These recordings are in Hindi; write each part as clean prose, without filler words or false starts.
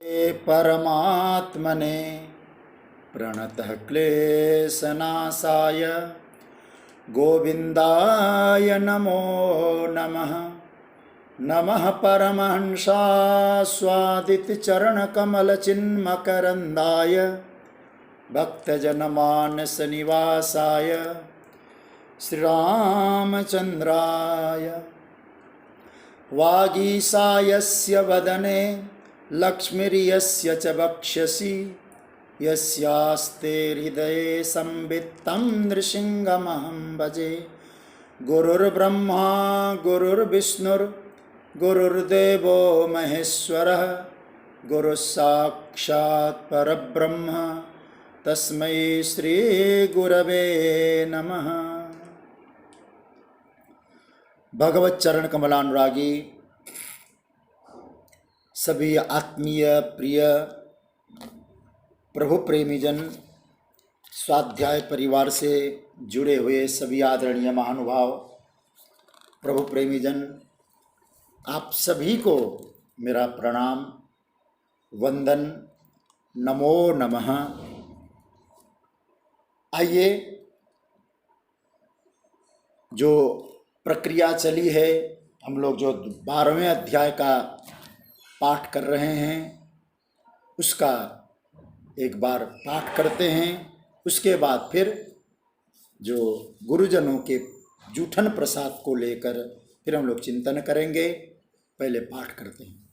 परमात्मने प्रणतः क्लेशनाशाय गोविन्दाय नमो नमः। नमः परमहंसास्वादितचरणकमलचिन्मकरन्दाय भक्तजनमानसनिवासाय श्रीरामचन्द्राय। वागीशायस्य वदने लक्ष्मीर्यस्य च वक्षसि यस्यास्ते हृदये संवित्तं नृसिंहमहं भजे। गुरुर्ब्रह्मा गुरुर्विष्णुर्गुरुर्देवो महेश्वरः गुरुस्साक्षात् परब्रह्म तस्मै श्रीगुरवे नमः। भगवत चरण कमलानुरागी सभी आत्मीय प्रिय प्रभु प्रेमीजन, स्वाध्याय परिवार से जुड़े हुए सभी आदरणीय महानुभाव प्रभु प्रेमीजन, आप सभी को मेरा प्रणाम, वंदन, नमो नमः। आइए, जो प्रक्रिया चली है, हम लोग जो 12वें अध्याय का पाठ कर रहे हैं उसका एक बार पाठ करते हैं। उसके बाद फिर जो गुरुजनों के जूठन प्रसाद को लेकर फिर हम लोग चिंतन करेंगे। पहले पाठ करते हैं।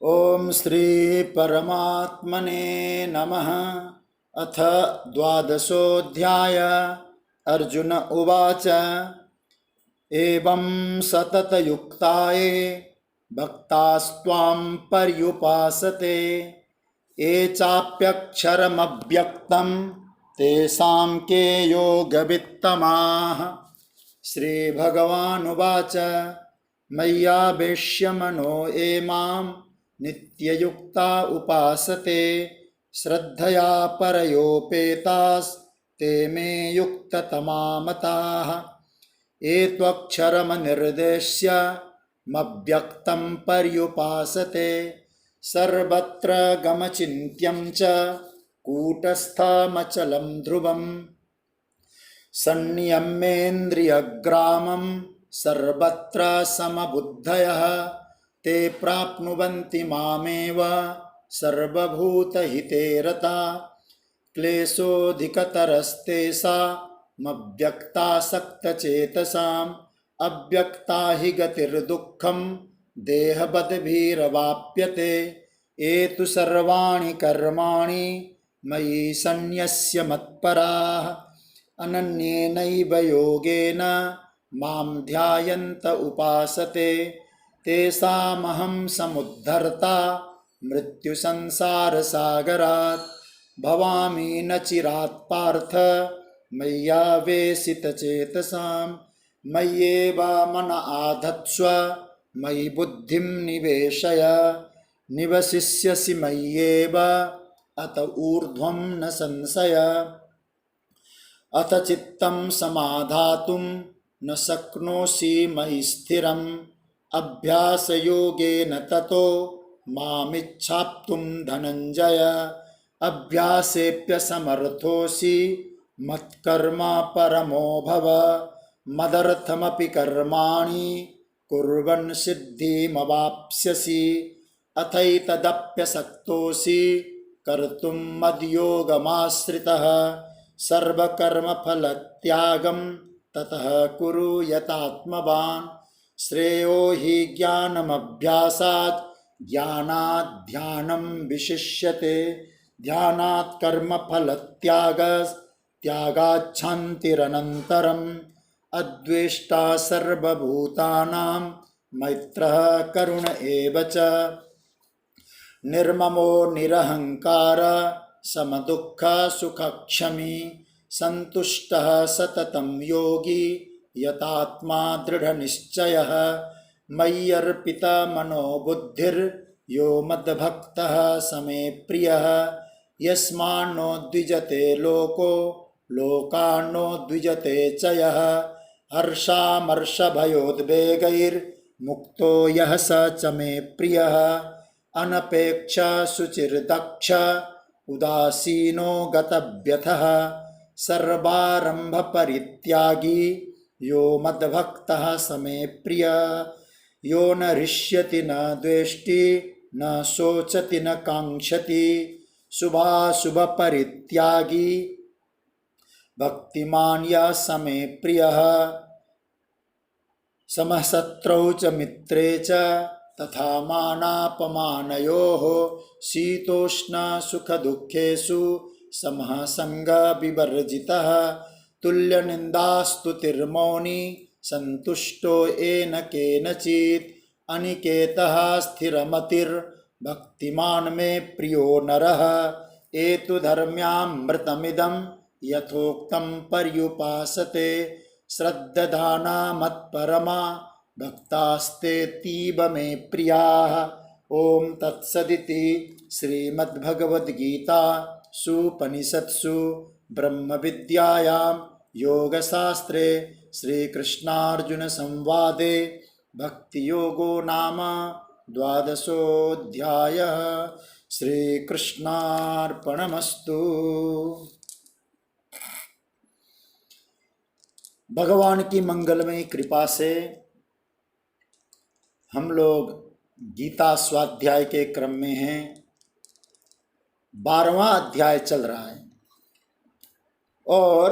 ओम श्री परमात्मने नमः। अथ द्वादशोऽध्याय। अर्जुन उवाच एवं सततयुक्ताये भक्तास्त्वां पर्युपासते ये चाप्यक्षरमव्यक्तं तेषां के योगवित्तमाः। श्रीभगवानुवाच मय्यावेश्य मनो ये मां नित्ययुक्ता उपासते श्रद्धया परयोपेतास्ते मे युक्ततमा मताः। ये त्वक्षरमनिर्देश्य मव्यक्तं पर्युपासते सर्वत्र गमचिन्त्यं च कूटस्थमचलं ध्रुवम्। संनियम्येन्द्रियग्रामं सर्वत्र समबुद्धयः ते प्राप्नुवन्ति मामेव सर्वभूतहिते रता। क्लेशोऽधिकतरस्तेषामव्यक्तासक्तचेतसाम् अव्यक्ता हि गतिर्दुःखं देहबद्भिरवाप्यते। ये तु सर्वाणि कर्माणि मयि सन्न्यस्य मत्पराः अनन्येनैव योगेन मां ध्यायन्त उपासते तेषामहं समुद्धर्ता मृत्युसंसारसागरात्। भवामि न चिरात् पार्थ मय्यावेशितचेतसां मय्येव मन आधत्स्व मयि बुद्धिं निवेशय। निवसिष्यसि मय्येव अत ऊर्ध्वं न संशय। अथ चित्तं समाधातुं न शक्नोषि मयि स्थिरम् अभ्यासयोगेन ततो मामिच्छाप्तुं धनञ्जय। अभ्यासेऽप्यसमर्थोऽसि मत्कर्मा परमो भव। मदर्थमपि कर्माणि कुर्वन् सिद्धिमवाप्स्यसि। अथैतदप्यशक्तोऽसि कर्तुं मद्योगमाश्रितः। सर्वकर्मफलत्यागं ततः कुरु यतात्मवान्। श्रेयो हि ज्ञानमभ्यासात् ज्ञानात् ध्यानं विशिष्यते। ध्यानात् कर्मफलत्यागात् शान्तिरनन्तरम्। अद्वेष्टा सर्वभूतानां मैत्रः करुण एव च। निर्ममो निरहङ्कार समदुःखसुखक्षमी। सन्तुष्टः सततं योगी यतात्मा दृढनिश्चयः। मय्यर्पिता मनो बुद्धिर्यो मद्भक्तः समे प्रियः। यस्मान्नो द्विजते लोको लोकान्नो द्विजते च यः। हर्षामर्षभयोद्वेगैर्मुक्तो मुक्तो यः स च मे प्रियः अनपेक्ष शुचिर्दक्ष उदासीनो गतव्यथः सर्वारंभ परित्यागी यो मद्भक्तः स मे प्रियः यो न हृष्यति न द्वेष्टि न शोचति न कांक्षति शुभाशुभ परित्यागी भक्तिमान यः स मे प्रियः समः शत्रौ च मित्रे च तथा मानापमानयोः शीतोष्ण सुख दुःखेषु समः संग विवर्जितः तुल्य निंदास्तुतिर्मौनी संतुष्टो येन केनचित् अनिकेतः स्थिरमतिर् भक्तिमान मे प्रियो नरः एतु धर्म्यामृतमिदं यथोक्तं पर्युपासते श्रद्धाना मत्परमा भक्तास्तेतीव मे प्रियाः। ओम तत्सदिति श्रीमद्भगवद्गीता सुपनिषत्सु ब्रह्म विद्यायां योगशास्त्रे श्रीकृष्णार्जुन संवादे भक्ति योगो नाम द्वादशोऽध्यायः। श्रीकृष्णार्पणमस्तु। भगवान की मंगलमयी कृपा से हम लोग गीता स्वाध्याय के क्रम में हैं। 12वां अध्याय चल रहा है और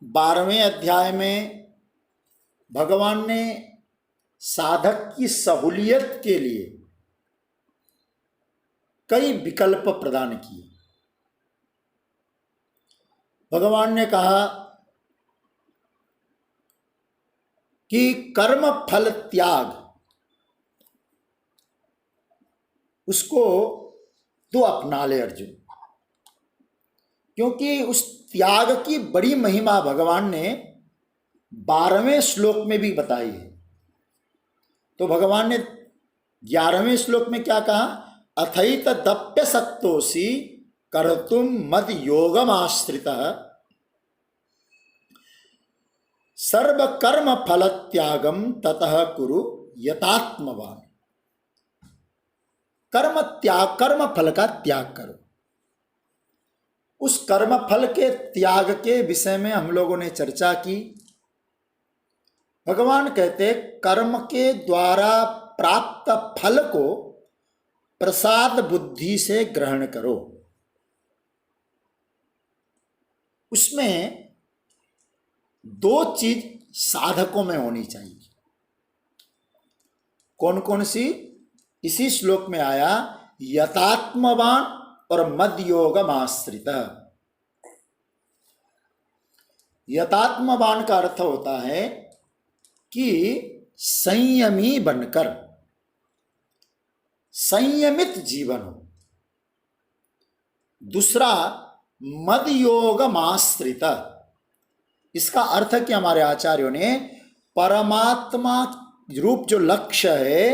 12वें अध्याय में भगवान ने साधक की सहूलियत के लिए कई विकल्प प्रदान किए। भगवान ने कहा कि कर्म फल त्याग उसको तो अपना ले अर्जुन, क्योंकि उस त्याग की बड़ी महिमा भगवान ने 12वें श्लोक में भी बताई है। तो भगवान ने 11वें श्लोक में क्या कहा? अथैत दप्य सक्तोषि कर्तुम मद योगम आश्रितः सर्व कर्म फल त्यागम ततः कुरु यतात्मवान। कर्म फल का त्याग करो। उस कर्म फल के त्याग के विषय में हम लोगों ने चर्चा की। भगवान कहते कर्म के द्वारा प्राप्त फल को प्रसाद बुद्धि से ग्रहण करो। उसमें 2 चीज साधकों में होनी चाहिए। कौन कौन सी? इसी श्लोक में आया यतात्मवान और मद्योगम आश्रित। यतात्मवान का अर्थ होता है कि संयमी बनकर, संयमित जीवन हो। दूसरा मद्योगम आश्रित, इसका अर्थ है कि हमारे आचार्यों ने परमात्मा रूप जो लक्ष्य है,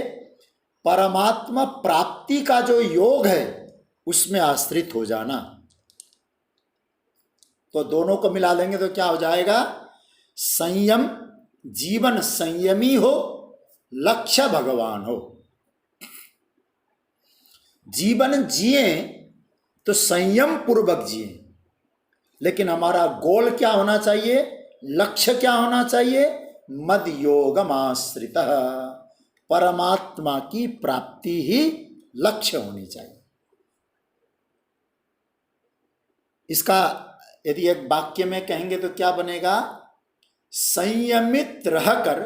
परमात्मा प्राप्ति का जो योग है, उसमें आश्रित हो जाना। तो दोनों को मिला लेंगे तो क्या हो जाएगा? संयम, जीवन संयमी हो, लक्ष्य भगवान हो। जीवन जिए तो संयम पूर्वक जिए, लेकिन हमारा गोल क्या होना चाहिए? लक्ष्य क्या होना चाहिए? मद योगम आश्रितः, परमात्मा की प्राप्ति ही लक्ष्य होनी चाहिए। इसका यदि एक वाक्य में कहेंगे तो क्या बनेगा? संयमित रहकर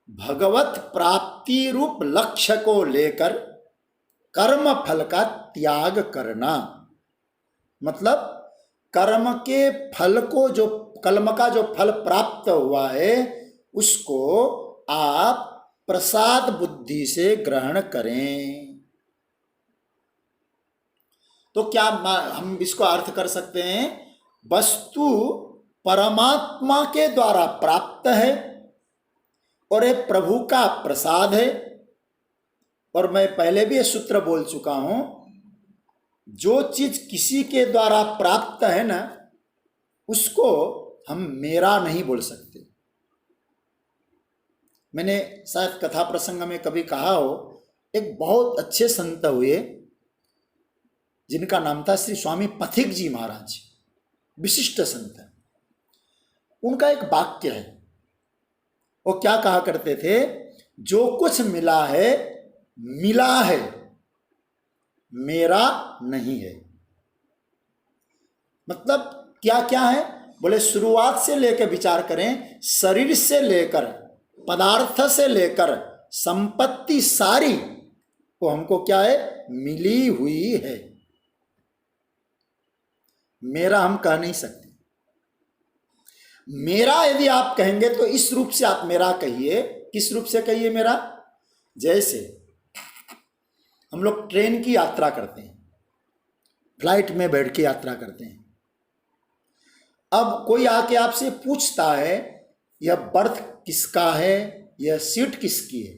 भगवत प्राप्ति रूप लक्ष्य को लेकर कर्म फल का त्याग करना। मतलब कर्म के फल को, जो कर्म का जो फल प्राप्त हुआ है, उसको आप प्रसाद बुद्धि से ग्रहण करें। तो क्या हम इसको अर्थ कर सकते हैं? वस्तु परमात्मा के द्वारा प्राप्त है और ये प्रभु का प्रसाद है। और मैं पहले भी ये सूत्र बोल चुका हूं, जो चीज किसी के द्वारा प्राप्त है ना, उसको हम मेरा नहीं बोल सकते। मैंने शायद कथा प्रसंग में कभी कहा हो, एक बहुत अच्छे संत हुए जिनका नाम था श्री स्वामी पथिक जी महाराज, विशिष्ट संत है। उनका एक वाक्य है, वो क्या कहा करते थे, जो कुछ मिला है मिला है, मेरा नहीं है। मतलब क्या क्या है, बोले शुरुआत से लेकर विचार करें, शरीर से लेकर पदार्थ से लेकर संपत्ति सारी वो हमको क्या है, मिली हुई है। मेरा हम कह नहीं सकते। मेरा यदि आप कहेंगे तो इस रूप से आप मेरा कहिए। किस रूप से कहिए मेरा? जैसे हम लोग ट्रेन की यात्रा करते हैं, फ्लाइट में बैठ के यात्रा करते हैं। अब कोई आके आपसे पूछता है यह बर्थ किसका है, यह सीट किसकी है,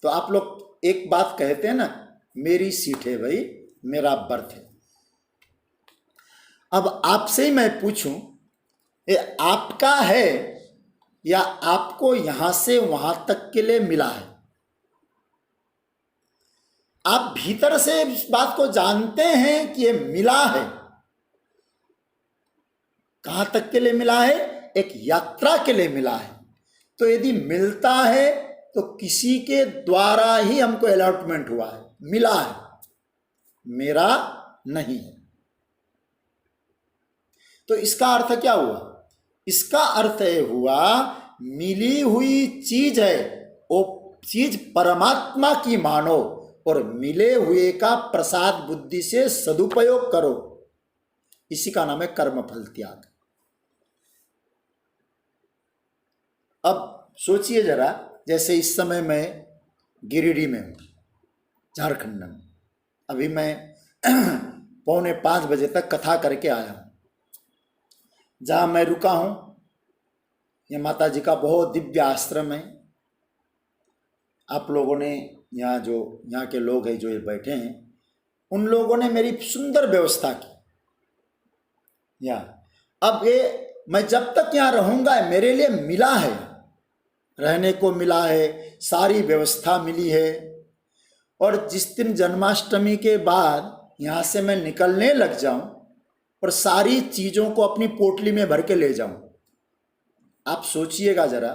तो आप लोग एक बात कहते हैं ना, मेरी सीट है भाई, मेरा बर्थ है। अब आपसे ही मैं पूछूं, ये आपका है या आपको यहां से वहां तक के लिए मिला है? आप भीतर से इस बात को जानते हैं कि ये मिला है। कहां तक के लिए मिला है? एक यात्रा के लिए मिला है। तो यदि मिलता है तो किसी के द्वारा ही हमको अलॉटमेंट हुआ है, मिला है, मेरा नहीं है। तो इसका अर्थ क्या हुआ? इसका अर्थ ये हुआ, मिली हुई चीज है, वो चीज परमात्मा की मानो और मिले हुए का प्रसाद बुद्धि से सदुपयोग करो। इसी का नाम है कर्म फल त्याग। अब सोचिए जरा, जैसे इस समय मैं गिरिडीह में हूँ, झारखंड में। अभी मैं 4:45 बजे तक कथा करके आया हूँ। जहाँ मैं रुका हूँ, ये माता जी का बहुत दिव्य आश्रम है। आप लोगों ने यहाँ के लोग हैं जो ये बैठे हैं, उन लोगों ने मेरी सुंदर व्यवस्था की यहाँ। अब ये मैं जब तक यहाँ रहूँगा, मेरे लिए मिला है, रहने को मिला है, सारी व्यवस्था मिली है। और जिस दिन जन्माष्टमी के बाद यहाँ से मैं निकलने लग जाऊँ और सारी चीज़ों को अपनी पोटली में भर के ले जाऊँ, आप सोचिएगा जरा,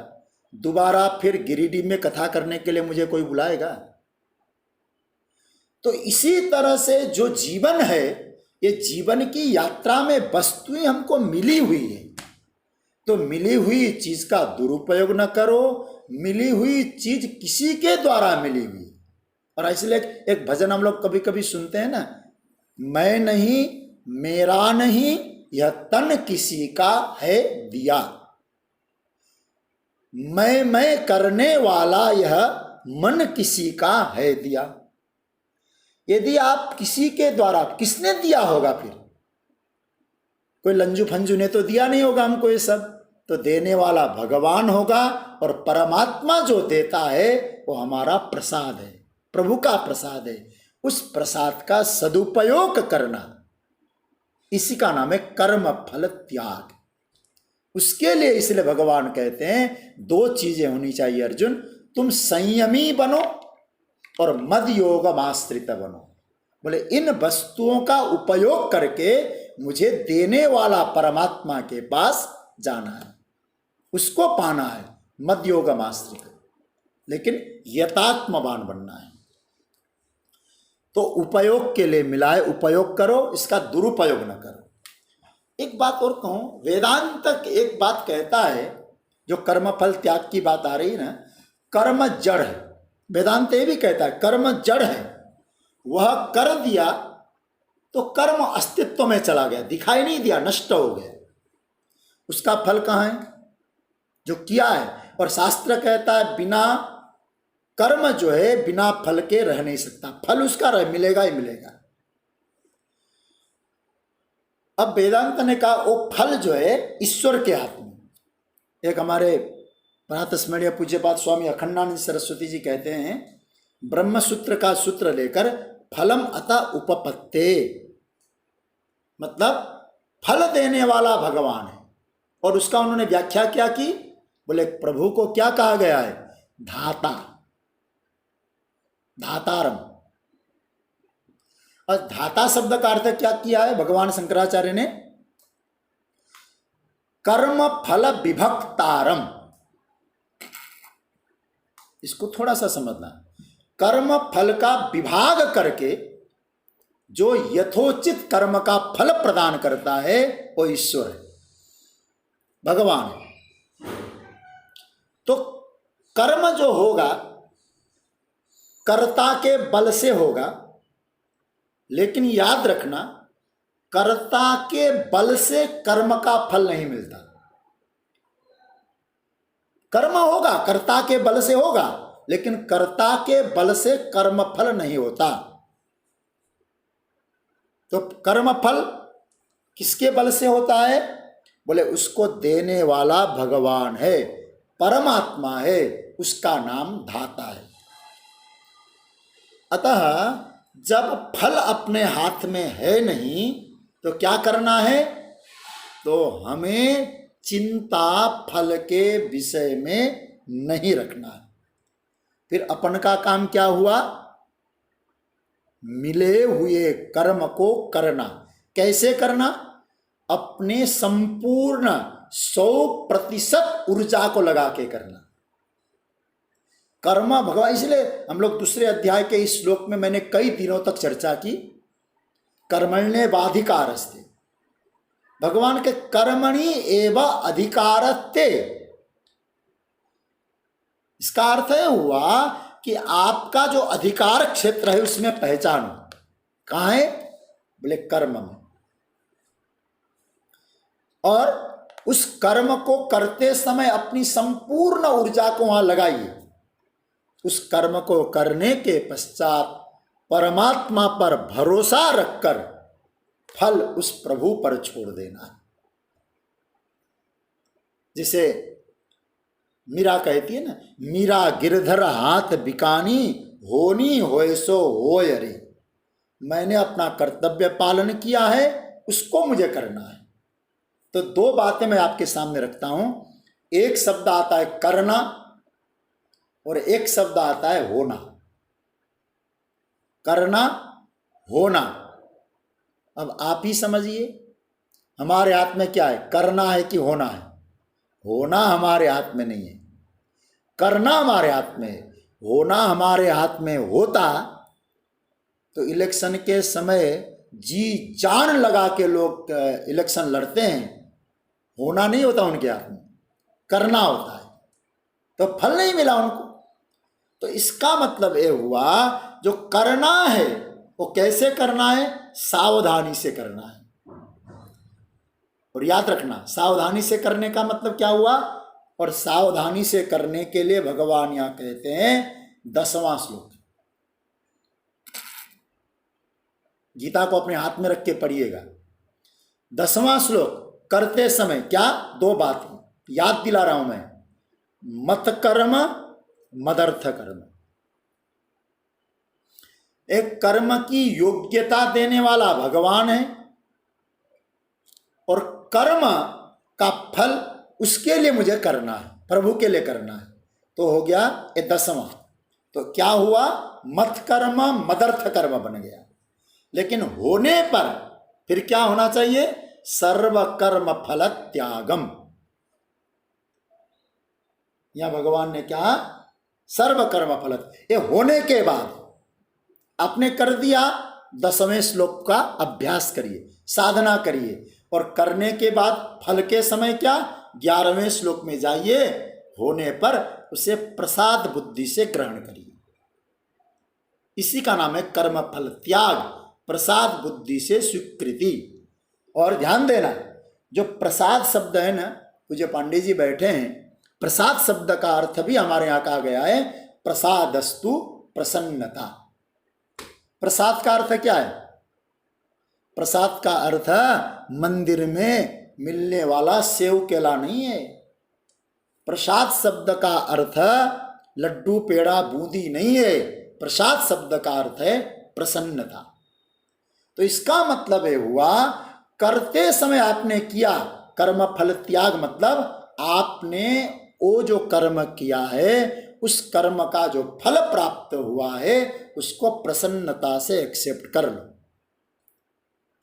दोबारा फिर गिरिडीह में कथा करने के लिए मुझे कोई बुलाएगा? तो इसी तरह से जो जीवन है, ये जीवन की यात्रा में वस्तुएं हमको मिली हुई है। तो मिली हुई चीज का दुरुपयोग न करो। मिली हुई चीज किसी के द्वारा मिली हुई। और इसलिए एक भजन हम लोग कभी कभी सुनते हैं ना, मैं नहीं, मेरा नहीं, यह तन किसी का है दिया। मैं करने वाला यह मन किसी का है दिया। यदि आप किसी के द्वारा, किसने दिया होगा फिर? कोई लंजू फंजू ने तो दिया नहीं होगा हमको ये सब। तो देने वाला भगवान होगा, और परमात्मा जो देता है वो हमारा प्रसाद है, प्रभु का प्रसाद है। उस प्रसाद का सदुपयोग करना, इसी का नाम है कर्म फल त्याग। उसके लिए इसलिए भगवान कहते हैं 2 चीजें होनी चाहिए अर्जुन, तुम संयमी बनो और मद योगमाश्रित बनो। बोले इन वस्तुओं का उपयोग करके मुझे देने वाला परमात्मा के पास जाना है, उसको पाना है, मद योगमाश्रित। लेकिन यथात्मवान बनना है। तो उपयोग के लिए मिला है, उपयोग करो, इसका दुरुपयोग न करो। एक बात और कहूं, वेदांत एक बात कहता है, जो कर्म फल त्याग की बात आ रही है ना, कर्म जड़ है। वेदांत ये भी कहता है कर्म जड़ है। वह कर दिया तो कर्म अस्तित्व में चला गया, दिखाई नहीं दिया, नष्ट हो गया। उसका फल कहाँ है? जो किया है। और शास्त्र कहता है बिना कर्म जो है बिना फल के रह नहीं सकता, फल उसका मिलेगा ही मिलेगा। अब वेदांत ने कहा वो फल जो है ईश्वर के हाथ में। एक हमारे प्रातस्मरणीय पूज्यपाद स्वामी अखंडानंद सरस्वती जी कहते हैं, ब्रह्म सूत्र का सूत्र लेकर फलम अतः उपपत्ते, मतलब फल देने वाला भगवान है। और उसका उन्होंने व्याख्या क्या की? बोले प्रभु को क्या कहा गया है? धाता, धातारम। और धाता शब्द का अर्थ क्या किया है भगवान शंकराचार्य ने? कर्म फल विभक्तारम। इसको थोड़ा सा समझना। कर्म फल का विभाग करके जो यथोचित कर्म का फल प्रदान करता है वो ईश्वर है, भगवान है। तो कर्म जो होगा कर्ता के बल से होगा, लेकिन याद रखना कर्ता के बल से कर्म का फल नहीं मिलता। कर्म होगा कर्ता के बल से होगा, लेकिन कर्ता के बल से कर्म फल नहीं होता। तो कर्म फल किसके बल से होता है? बोले उसको देने वाला भगवान है, परमात्मा है, उसका नाम धाता है। अतः जब फल अपने हाथ में है नहीं तो क्या करना है? तो हमें चिंता फल के विषय में नहीं रखना है। फिर अपन का काम क्या हुआ? मिले हुए कर्म को करना। कैसे करना? अपने संपूर्ण 100% ऊर्जा को लगा के करना। कर्म भगवान, इसलिए हम लोग दूसरे अध्याय के इस श्लोक में मैंने कई दिनों तक चर्चा की, कर्मण्येवाधिकारस्ते, भगवान के कर्मणि एव अधिकारस्ते। इसका अर्थ यह हुआ कि आपका जो अधिकार क्षेत्र है उसमें पहचानो। कहाँ है? बोले कर्म में। और उस कर्म को करते समय अपनी संपूर्ण ऊर्जा को वहां लगाइए। उस कर्म को करने के पश्चात परमात्मा पर भरोसा रखकर फल उस प्रभु पर छोड़ देना है। जिसे मीरा कहती है ना, मीरा गिरधर हाथ बिकानी, होनी होए सो होय रे। मैंने अपना कर्तव्य पालन किया है, उसको मुझे करना है। तो दो बातें मैं आपके सामने रखता हूं। एक शब्द आता है करना और एक शब्द आता है होना। करना, होना। अब आप ही समझिए, हमारे हाथ में क्या है? करना है कि होना है? होना हमारे हाथ में नहीं है, करना हमारे हाथ में है। होना हमारे हाथ में होता तो इलेक्शन के समय जी जान लगा के लोग इलेक्शन लड़ते हैं। होना नहीं होता उनके हाथ में, करना होता है। तो फल नहीं मिला उनको। तो इसका मतलब ये हुआ जो करना है वो कैसे करना है? सावधानी से करना है। और याद रखना, सावधानी से करने का मतलब क्या हुआ? और सावधानी से करने के लिए भगवान यहां कहते हैं 10वां श्लोक, गीता को अपने हाथ में रख के पढ़िएगा। 10वां श्लोक करते समय क्या? दो बात याद दिला रहा हूं मैं। मत कर्म मदर्थ कर्म। एक कर्म की योग्यता देने वाला भगवान है और कर्म का फल उसके लिए मुझे करना है, प्रभु के लिए करना है। तो हो गया ये 10वां। तो क्या हुआ? मत कर्म मदर्थ कर्म बन गया। लेकिन होने पर फिर क्या होना चाहिए? सर्व कर्म फल त्यागम। यहां भगवान ने क्या? सर्व कर्म फल। ये होने के बाद आपने कर दिया, 10वें श्लोक का अभ्यास करिए, साधना करिए। और करने के बाद फल के समय क्या? 11वें श्लोक में जाइए, होने पर उसे प्रसाद बुद्धि से ग्रहण करिए। इसी का नाम है कर्म फल त्याग, प्रसाद बुद्धि से स्वीकृति। और ध्यान देना, जो प्रसाद शब्द है ना, पूज्य पांडे जी बैठे हैं, प्रसाद शब्द का अर्थ भी हमारे यहाँ कहा गया है प्रसादस्तु प्रसन्नता। प्रसाद का अर्थ क्या है? प्रसाद का अर्थ मंदिर में मिलने वाला सेव केला नहीं है। प्रसाद शब्द का अर्थ लड्डू पेड़ा बूंदी नहीं है। प्रसाद शब्द का अर्थ है प्रसन्नता। तो इसका मतलब ये हुआ, करते समय आपने किया कर्म फल त्याग, मतलब आपने वो जो कर्म किया है उस कर्म का जो फल प्राप्त हुआ है उसको प्रसन्नता से एक्सेप्ट कर लो।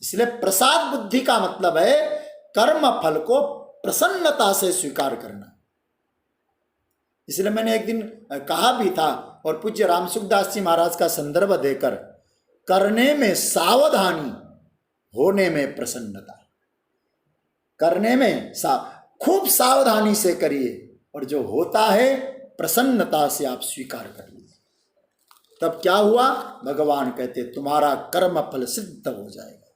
इसलिए प्रसाद बुद्धि का मतलब है कर्म फल को प्रसन्नता से स्वीकार करना। इसलिए मैंने एक दिन कहा भी था और पूज्य रामसुखदास जी महाराज का संदर्भ देकर, करने में सावधानी, होने में प्रसन्नता। करने में खूब सावधानी से करिए और जो होता है प्रसन्नता से आप स्वीकार कर लीजिए। तब क्या हुआ? भगवान कहते तुम्हारा कर्म फल सिद्ध हो जाएगा।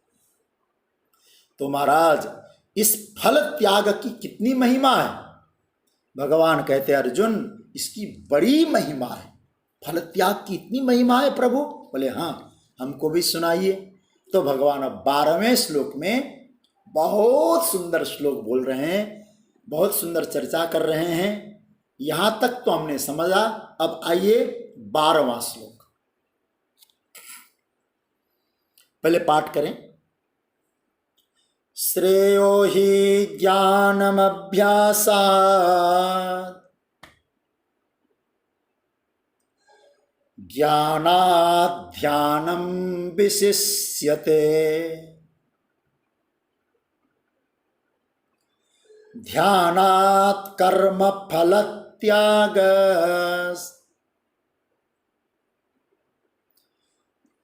तो महाराज इस फल त्याग की कितनी महिमा है? भगवान कहते अर्जुन इसकी बड़ी महिमा है। फल त्याग की इतनी महिमा है प्रभु? बोले हाँ, हमको भी सुनाइए। तो भगवान अब 12वें श्लोक में बहुत सुंदर श्लोक बोल रहे हैं, बहुत सुंदर चर्चा कर रहे हैं। यहां तक तो हमने समझा। अब आइए 12वां श्लोक, पहले पाठ करें। श्रेयो हि ज्ञानमभ्यासात् ज्ञानात् ध्यानं विशिष्यते ध्यानात् कर्म फल त्याग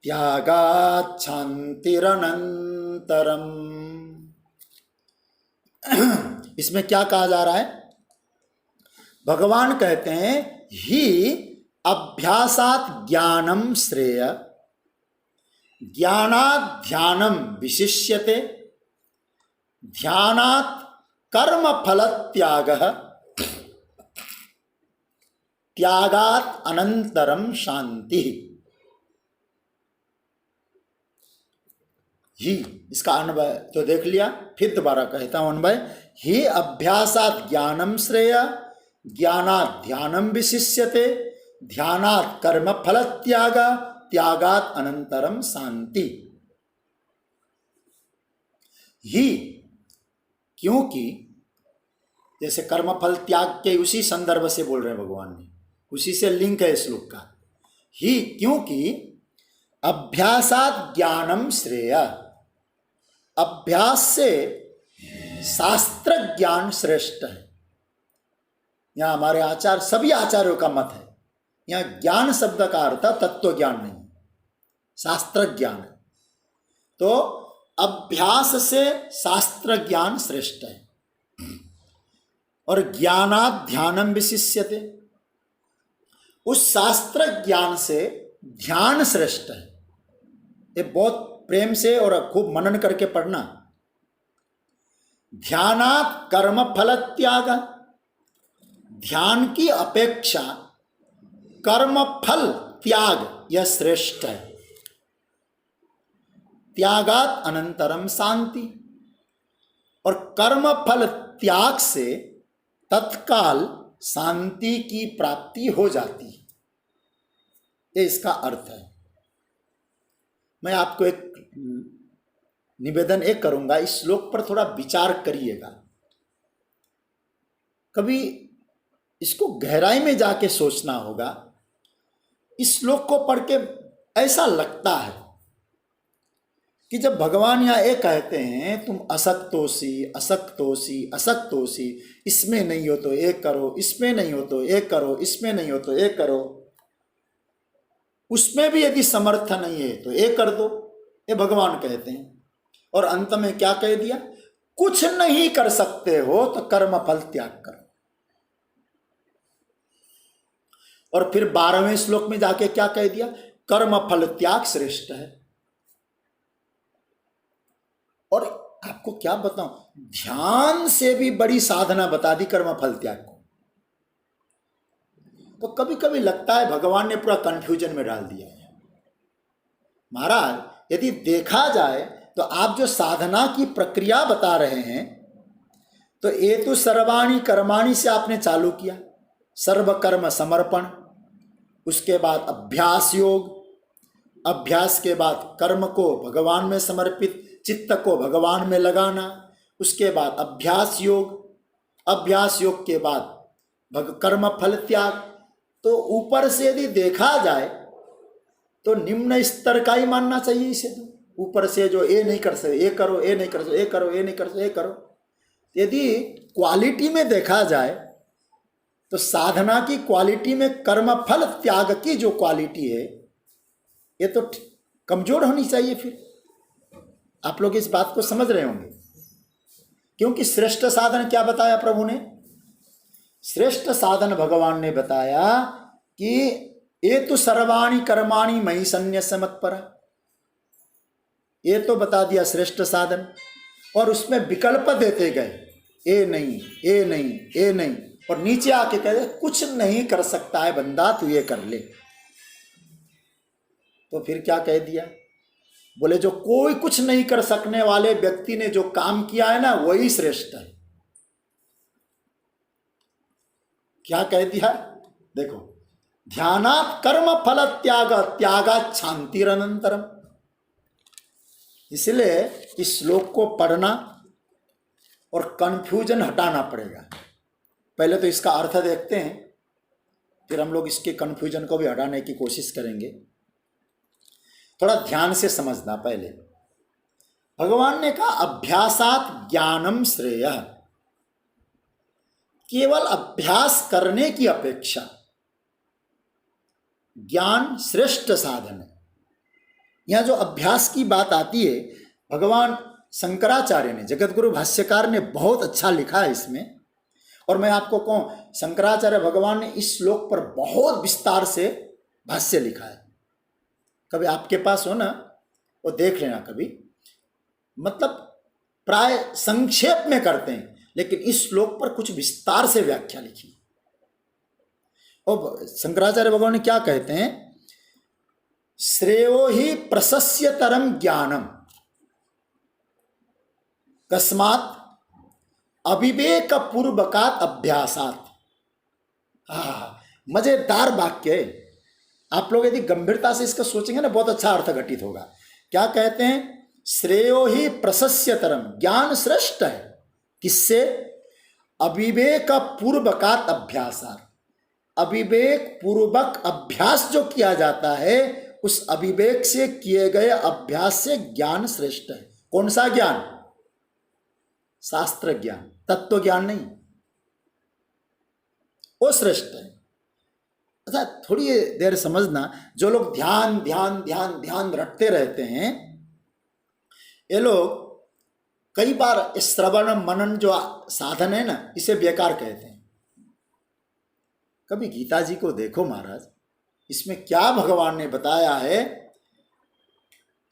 त्यागात् शान्तिरनन्तरम्। इसमें क्या कहा जा रहा है? भगवान कहते हैं ही अभ्यासात् ज्ञानम श्रेय ज्ञानात् ध्यानम विशिष्यते ध्यानात् कर्म फल त्याग त्यागात् अनंतरम शांति। ही इसका अन्वय तो देख लिया, फिर दोबारा कहता हूं अन्वय। ही अभ्यासात् ज्ञानम श्रेय ज्ञानात् ध्यानम विशिष्यते ध्यानात् कर्म फल त्याग त्यागात् अनंतरम शांति। ही क्योंकि जैसे कर्म फल त्याग के उसी संदर्भ से बोल रहे हैं भगवान ने, उसी से लिंक है श्लोक का। ही क्योंकि अभ्यासात् ज्ञानम श्रेय, अभ्यास से शास्त्र ज्ञान श्रेष्ठ है। यहां हमारे आचार्य सभी आचार्यों का मत है, यहां ज्ञान शब्द का अर्थ तत्व ज्ञान नहीं, शास्त्र ज्ञान है। तो अभ्यास से शास्त्र ज्ञान श्रेष्ठ है। और ज्ञानात् ध्यानम विशिष्यते, उस शास्त्र ज्ञान से ध्यान श्रेष्ठ है। ये बहुत प्रेम से और खूब मनन करके पढ़ना। ध्यानात् कर्म फल त्याग, ध्यान की अपेक्षा कर्म फल त्याग यह श्रेष्ठ है। त्यागात् अनंतरम शांति, और कर्म फल त्याग से तत्काल शांति की प्राप्ति हो जाती है। ये इसका अर्थ है। मैं आपको एक निवेदन एक करूंगा, इस श्लोक पर थोड़ा विचार करिएगा। कभी इसको गहराई में जाके सोचना होगा। इस श्लोक को पढ़ के ऐसा लगता है कि जब भगवान यहाँ ये कहते हैं तुम असक्तोषी असक्तोषी असक्तोषी, इसमें नहीं हो तो ये करो, इसमें नहीं हो तो ये करो, इसमें नहीं हो तो ये करो, उसमें भी यदि समर्थ नहीं है तो ये कर दो, ये भगवान कहते हैं। और अंत में क्या कह दिया? कुछ नहीं कर सकते हो तो कर्म फल त्याग करो। और फिर 12वें श्लोक में जाके क्या कह दिया? कर्म फल त्याग श्रेष्ठ है। और आपको क्या बताऊं, ध्यान से भी बड़ी साधना बता दी कर्म फल त्याग को। तो कभी कभी लगता है भगवान ने पूरा कंफ्यूजन में डाल दिया है। महाराज यदि देखा जाए तो आप जो साधना की प्रक्रिया बता रहे हैं, तो ये तो सर्वाणी कर्माणी से आपने चालू किया, सर्व कर्म समर्पण, उसके बाद अभ्यास योग, अभ्यास के बाद कर्म को भगवान में समर्पित, चित्त को भगवान में लगाना, उसके बाद अभ्यास योग, अभ्यास योग के बाद कर्म फल त्याग। तो ऊपर से यदि देखा जाए तो निम्न स्तर का ही मानना चाहिए इसे। तो ऊपर से जो ये नहीं कर सकते, ये करो, ये नहीं कर सकते, ये करो, ये नहीं कर सकते, ये करो। यदि क्वालिटी में देखा जाए तो साधना की क्वालिटी में कर्म फल त्याग की जो क्वालिटी है ये तो कमजोर होनी चाहिए। फिर आप लोग इस बात को समझ रहे होंगे, क्योंकि श्रेष्ठ साधन क्या बताया प्रभु ने? श्रेष्ठ साधन भगवान ने बताया कि ये तो सर्वाणी कर्माणि मयि संन्यस्य मत्परा। ये तो बता दिया श्रेष्ठ साधन, और उसमें विकल्प देते गए, ये नहीं, ये नहीं, ये नहीं, और नीचे आके कहते कुछ नहीं कर सकता है बंदा, तू ये कर ले। तो फिर क्या कह दिया? बोले जो कोई कुछ नहीं कर सकने वाले व्यक्ति ने जो काम किया है ना, वही श्रेष्ठ है। क्या कह दिया? देखो, ध्यानात् कर्म फल त्याग त्यागात् शांतिरनंतरम। इसलिए इस श्लोक को पढ़ना और कंफ्यूजन हटाना पड़ेगा। पहले तो इसका अर्थ देखते हैं, फिर हम लोग इसके कंफ्यूजन को भी हटाने की कोशिश करेंगे। थोड़ा ध्यान से समझना। पहले भगवान ने कहा अभ्यासात ज्ञानम श्रेयः, केवल अभ्यास करने की अपेक्षा ज्ञान श्रेष्ठ साधन है। यहां जो अभ्यास की बात आती है, भगवान शंकराचार्य ने, जगतगुरु भाष्यकार ने बहुत अच्छा लिखा है इसमें। और मैं आपको कहूं, शंकराचार्य भगवान ने इस श्लोक पर बहुत विस्तार से भाष्य लिखा है। कभी आपके पास हो ना, वो देख लेना कभी। मतलब प्राय संक्षेप में करते हैं, लेकिन इस श्लोक पर कुछ विस्तार से व्याख्या लिखी। और शंकराचार्य भगवान ने क्या कहते हैं? श्रेयो ही प्रशस्यतरम ज्ञानम कस्मात् अविवेक पूर्वकात् अभ्यासात्। मजेदार वाक्य है। आप लोग यदि गंभीरता से इसका सोचेंगे ना, बहुत अच्छा अर्थ घटित होगा। क्या कहते हैं? श्रेयो ही प्रशस्यतरम, ज्ञान श्रेष्ठ है। किससे? अविवेक पूर्वकात् अभ्यासात्। अविवेक पूर्वक अभ्यास जो किया जाता है, उस अविवेक से किए गए अभ्यास से ज्ञान श्रेष्ठ है। कौन सा ज्ञान? शास्त्र ज्ञान, तत्व ज्ञान नहीं, वो श्रेष्ठ है। अच्छा, थोड़ी देर समझना। जो लोग ध्यान ध्यान ध्यान ध्यान रटते रहते हैं, ये लोग कई बार श्रवण मनन जो साधन है ना, इसे बेकार कहते हैं। कभी गीता जी को देखो महाराज, इसमें क्या भगवान ने बताया है।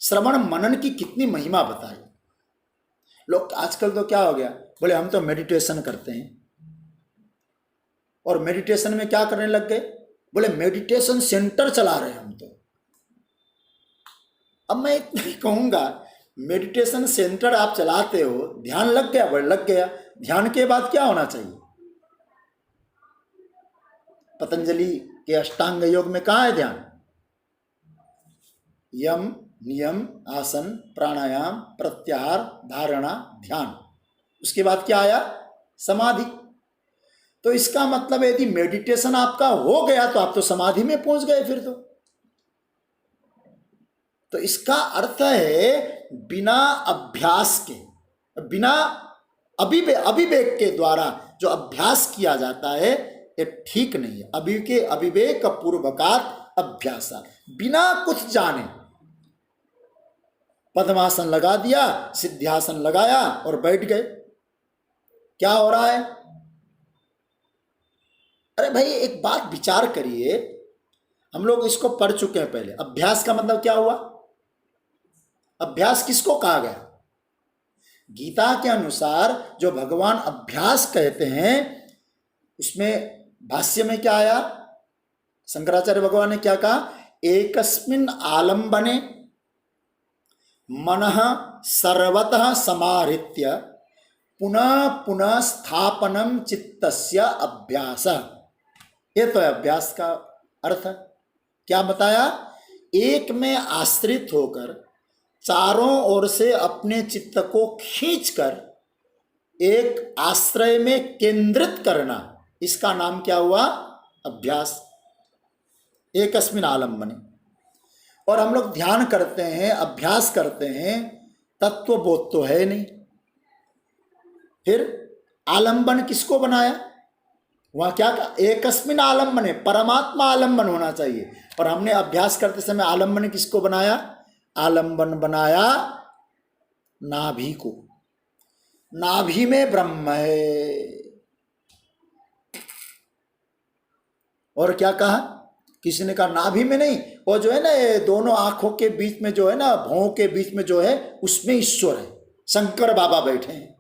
श्रवण मनन की कितनी महिमा बताई। लोग आजकल तो क्या हो गया, बोले हम तो मेडिटेशन करते हैं, और मेडिटेशन में क्या करने लग गए? बोले मेडिटेशन सेंटर चला रहे हैं हम तो। अब मैं इतना ही कहूंगा, मेडिटेशन सेंटर आप चलाते हो, ध्यान लग गया, बढ़ लग गया। ध्यान के बाद क्या होना चाहिए? पतंजलि के अष्टांग योग में कहाँ है ध्यान? यम, नियम, आसन, प्राणायाम, प्रत्याहार, धारणा, ध्यान। उसके बाद क्या आया? समाधि। तो इसका मतलब यदि मेडिटेशन आपका हो गया तो आप तो समाधि में पहुंच गए फिर तो इसका अर्थ है बिना अभ्यास के, बिना अविवेक के द्वारा जो अभ्यास किया जाता है, ये ठीक नहीं है। अविवेक पूर्वकात् अभ्यास, बिना कुछ जाने पद्मासन लगा दिया, सिद्धासन लगाया और बैठ गए। क्या हो रहा है? अरे भाई, एक बात विचार करिए। हम लोग इसको पढ़ चुके हैं पहले। अभ्यास का मतलब क्या हुआ? अभ्यास किसको कहा गया? गीता के अनुसार जो भगवान अभ्यास कहते हैं, उसमें भाष्य में क्या आया? शंकराचार्य भगवान ने क्या कहा? एकस्मिन् आलंबने मनः सर्वतः समाहृत्य पुनः पुनः स्थापनम चित्तस्य अभ्यास। ये तो है अभ्यास का अर्थ। क्या बताया? एक में आश्रित होकर चारों ओर से अपने चित्त को खींचकर एक आश्रय में केंद्रित करना, इसका नाम क्या हुआ? अभ्यास। एकस्मिन आलम्बने। और हम लोग ध्यान करते हैं, अभ्यास करते हैं, तत्वबोध तो है नहीं, फिर आलंबन किसको बनाया? वहां क्या कहा? एकस्मिन आलम्बने, परमात्मा आलंबन होना चाहिए। और हमने अभ्यास करते समय आलंबन किसको बनाया? आलंबन बनाया नाभि को। नाभि में ब्रह्म है। और क्या कहा? किसी ने कहा नाभि में नहीं, वो जो है ना, ये दोनों आंखों के बीच में जो है ना, भौं के बीच में जो है, उसमें ईश्वर है। शंकर बाबा बैठे हैं।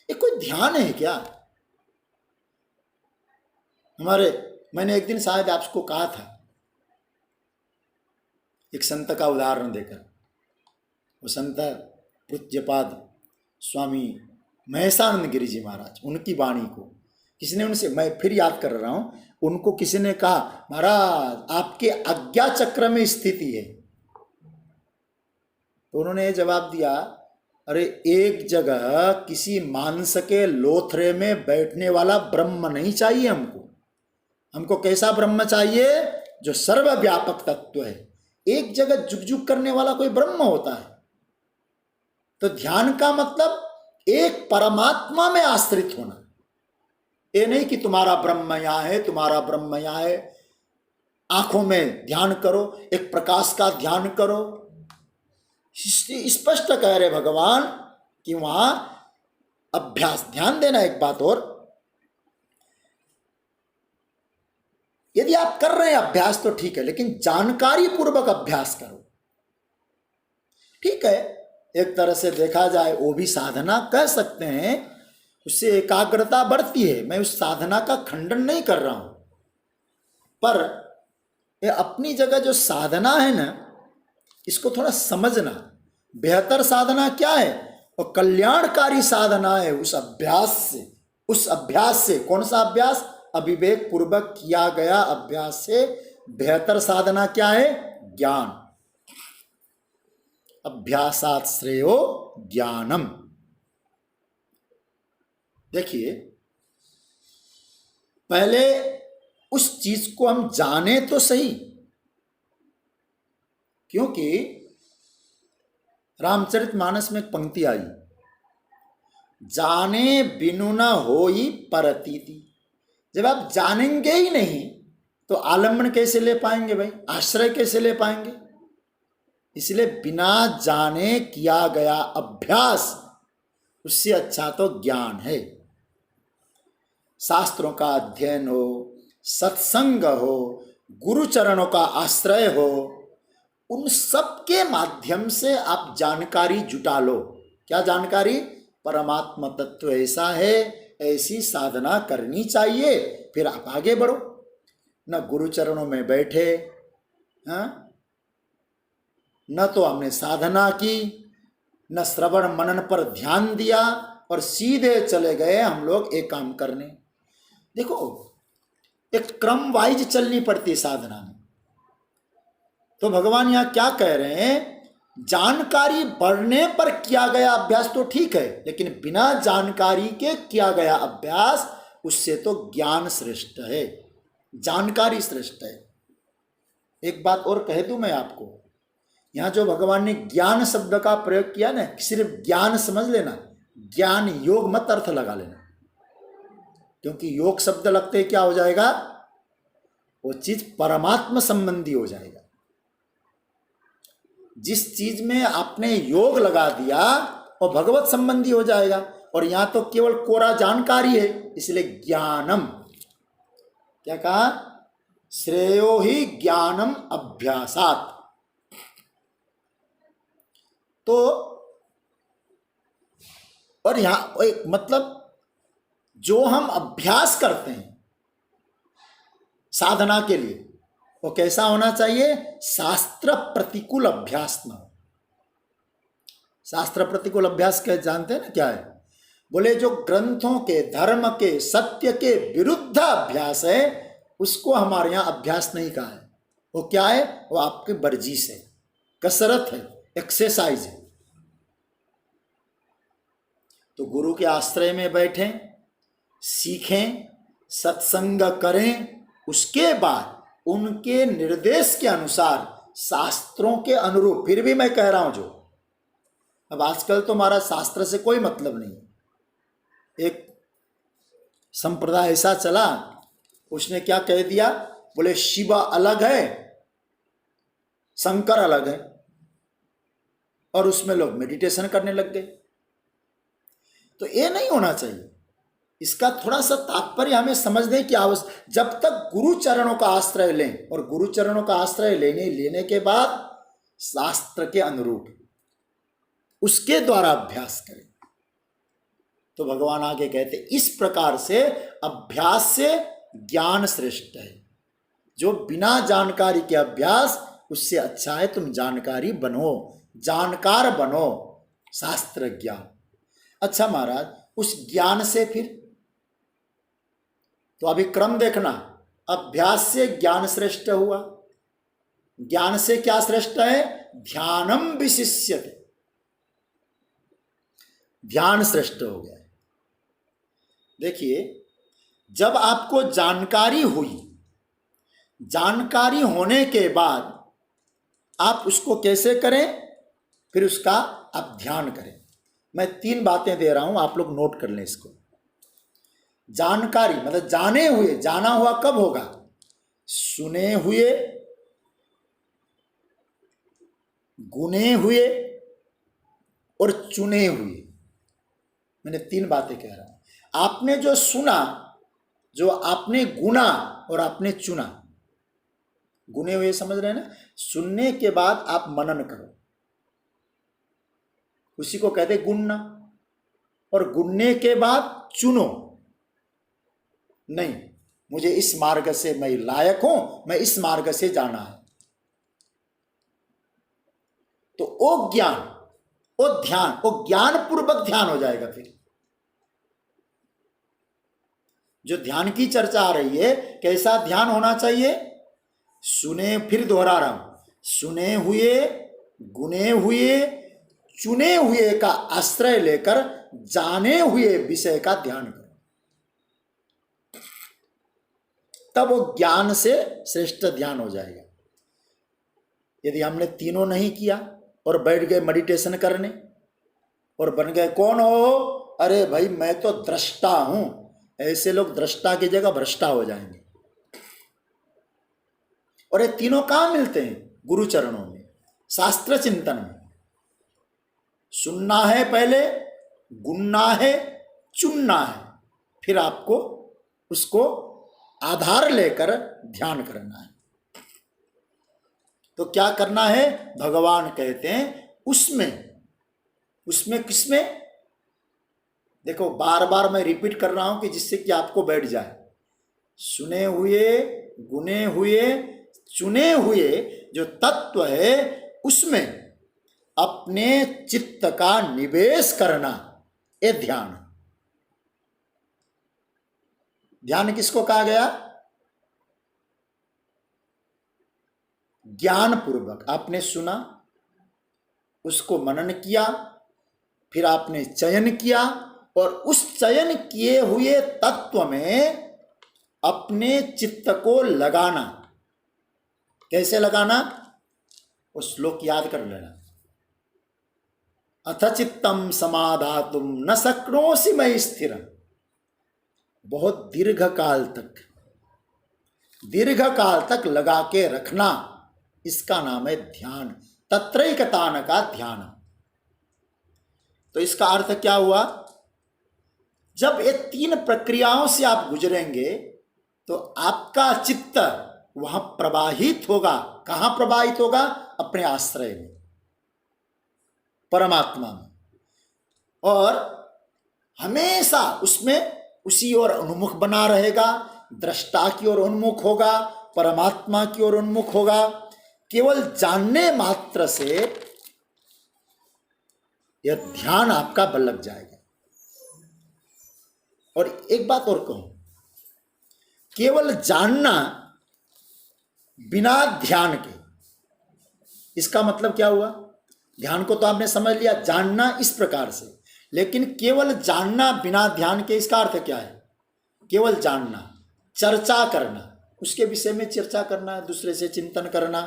ये कोई ध्यान है क्या? मैंने एक दिन शायद आपको कहा था, एक संत का उदाहरण देकर। वो संत पूज्यपाद स्वामी महेशानंद गिरी जी महाराज, उनकी वाणी को किसी ने, उनसे मैं फिर याद कर रहा हूं, उनको किसी ने कहा, महाराज आपके आज्ञा चक्र में स्थिति है। तो उन्होंने जवाब दिया, अरे एक जगह किसी मांस के लोथरे में बैठने वाला ब्रह्म नहीं चाहिए हमको कैसा ब्रह्म चाहिए? जो सर्वव्यापक तत्व है। एक जगह जुग करने वाला कोई ब्रह्म होता है। तो ध्यान का मतलब एक परमात्मा में आश्रित होना। ये नहीं कि तुम्हारा ब्रह्म यहां है, तुम्हारा ब्रह्म यहां है। आंखों में ध्यान करो, एक प्रकाश का ध्यान करो। स्पष्ट कह रहे भगवान कि वहां अभ्यास। ध्यान देना एक बात और, यदि आप कर रहे हैं अभ्यास तो ठीक है, लेकिन जानकारी पूर्वक अभ्यास करो। ठीक है, एक तरह से देखा जाए वो भी साधना कह सकते हैं, उससे एकाग्रता बढ़ती है। मैं उस साधना का खंडन नहीं कर रहा हूं, पर ये अपनी जगह जो साधना है ना, इसको थोड़ा समझना। बेहतर साधना क्या है? और कल्याणकारी साधना है उस अभ्यास से। कौन सा अभ्यास? अविवेक पूर्वक किया गया अभ्यास से बेहतर साधना क्या है? ज्ञान। अभ्यासात् श्रेयो ज्ञानम। देखिए, पहले उस चीज को हम जाने तो सही, क्योंकि रामचरितमानस में एक पंक्ति आई, जाने बिनु न होई परतीति। जब आप जानेंगे ही नहीं तो आलम्बन कैसे ले पाएंगे भाई? आश्रय कैसे ले पाएंगे? इसलिए बिना जाने किया गया अभ्यास, उससे अच्छा तो ज्ञान है। शास्त्रों का अध्ययन हो, सत्संग हो, गुरु चरणों का आश्रय हो, उन सब के माध्यम से आप जानकारी जुटा लो। क्या जानकारी? परमात्मा तत्व ऐसा है, ऐसी साधना करनी चाहिए, फिर आप आगे बढ़ो। न गुरु चरणों में बैठे, न तो हमने साधना की, न श्रवण मनन पर ध्यान दिया, और सीधे चले गए हम लोग एक काम करने। देखो, एक क्रम वाइज चलनी पड़ती है साधना में। तो भगवान यहां क्या कह रहे हैं? जानकारी बढ़ने पर किया गया अभ्यास तो ठीक है, लेकिन बिना जानकारी के किया गया अभ्यास, उससे तो ज्ञान श्रेष्ठ है, जानकारी श्रेष्ठ है। एक बात और कह दूं मैं आपको, यहां जो भगवान ने ज्ञान शब्द का प्रयोग किया ना, सिर्फ ज्ञान समझ लेना, ज्ञान योग मत अर्थ लगा लेना, क्योंकि योग शब्द लगते क्या हो जाएगा? वो चीज परमात्मा संबंधी हो जाएगा। जिस चीज में आपने योग लगा दिया और भगवत संबंधी हो जाएगा। और यहां तो केवल कोरा जानकारी है, इसलिए ज्ञानम। क्या कहा? श्रेयो ही ज्ञानम अभ्यासात। तो और यहां एक मतलब, जो हम अभ्यास करते हैं साधना के लिए, वो कैसा होना चाहिए? शास्त्र प्रतिकूल अभ्यास न हो। शास्त्र प्रतिकूल अभ्यास क्या जानते हैं ना क्या है? बोले जो ग्रंथों के, धर्म के, सत्य के विरुद्ध अभ्यास है, उसको हमारे यहां अभ्यास नहीं कहा है। वो क्या है? वो आपके वर्जिश है, कसरत है, एक्सरसाइज है। तो गुरु के आश्रय में बैठे, सीखें, सत्संग करें, उसके बाद उनके निर्देश के अनुसार, शास्त्रों के अनुरूप, फिर भी मैं कह रहा हूं जो अब आजकल तो हमारा शास्त्र से कोई मतलब नहीं। एक संप्रदाय ऐसा चला, उसने क्या कह दिया, बोले शिव अलग है, शंकर अलग है, और उसमें लोग मेडिटेशन करने लग गए। तो ये नहीं होना चाहिए। इसका थोड़ा सा तात्पर्य हमें समझने की आवश्यकता। जब तक गुरु चरणों का आश्रय लें, और गुरु चरणों का आश्रय लेने के बाद शास्त्र के अनुरूप उसके द्वारा अभ्यास करें, तो भगवान आगे कहते इस प्रकार से अभ्यास से ज्ञान श्रेष्ठ है। जो बिना जानकारी के अभ्यास, उससे अच्छा है तुम जानकारी बनो, जानकार बनो, शास्त्र ज्ञान। अच्छा महाराज, उस ज्ञान से फिर तो अभी क्रम देखना, अभ्यास से ज्ञान श्रेष्ठ हुआ, ज्ञान से क्या श्रेष्ठ है, ध्यानम विशिष्यते, ध्यान श्रेष्ठ हो गया। देखिए, जब आपको जानकारी हुई, जानकारी होने के बाद आप उसको कैसे करें, फिर उसका आप ध्यान करें। मैं 3 बातें दे रहा हूं, आप लोग नोट कर लें इसको। जानकारी मतलब जाने हुए, जाना हुआ कब होगा, सुने हुए, गुने हुए और चुने हुए। मैंने 3 बातें कह रहा हूं। आपने जो सुना, जो आपने गुना और आपने चुना, गुने हुए समझ रहे हैं ना, सुनने के बाद आप मनन करो, उसी को कहते गुनना। और गुनने के बाद चुनो, नहीं मुझे इस मार्ग से मैं लायक हूं, मैं इस मार्ग से जाना है, तो वो ज्ञान, वो ध्यान, वो ज्ञान पूर्वक ध्यान हो जाएगा। फिर जो ध्यान की चर्चा आ रही है, कैसा ध्यान होना चाहिए, सुने, फिर दोहरा रहा हूं, सुने हुए, गुने हुए, चुने हुए का आश्रय लेकर जाने हुए विषय का ध्यान करो, तब वो ज्ञान से श्रेष्ठ ध्यान हो जाएगा। यदि हमने तीनों नहीं किया और बैठ गए मेडिटेशन करने और बन गए कौन हो, अरे भाई मैं तो दृष्टा हूं, ऐसे लोग दृष्टा की जगह भ्रष्टा हो जाएंगे। और ये तीनों कहां मिलते हैं, गुरु चरणों में, शास्त्र चिंतन में। सुनना है पहले, गुनना है, चुनना है, फिर आपको उसको आधार लेकर ध्यान करना है। तो क्या करना है, भगवान कहते हैं उसमें किसमें, देखो बार बार मैं रिपीट कर रहा हूं कि जिससे कि आपको बैठ जाए। सुने हुए, गुने हुए, चुने हुए जो तत्व है, उसमें अपने चित्त का निवेश करना, ये ध्यान। ध्यान किसको कहा गया, ज्ञान पूर्वक आपने सुना, उसको मनन किया, फिर आपने चयन किया, और उस चयन किए हुए तत्व में अपने चित्त को लगाना। कैसे लगाना, वो श्लोक याद कर लेना, अथ चित्तम समाधातुम न शक्नोषि मयि स्थिरम। बहुत दीर्घ काल तक लगा के रखना, इसका नाम है ध्यान, तत्रैकतान का ध्यान। तो इसका अर्थ क्या हुआ, जब ये 3 प्रक्रियाओं से आप गुजरेंगे तो आपका चित्त वहां प्रवाहित होगा। कहां प्रवाहित होगा, अपने आश्रय में, परमात्मा में, और हमेशा उसमें उसी ओर उन्मुख बना रहेगा, दृष्टा की ओर उन्मुख होगा, परमात्मा की ओर उन्मुख होगा। केवल जानने मात्र से यह ध्यान आपका बल लग जाएगा। और एक बात और कहूं, केवल जानना बिना ध्यान के, इसका मतलब क्या हुआ, ध्यान को तो आपने समझ लिया, जानना इस प्रकार से, लेकिन केवल जानना बिना ध्यान के, इसका अर्थ क्या है, केवल जानना, चर्चा करना, उसके विषय में चर्चा करना, दूसरे से चिंतन करना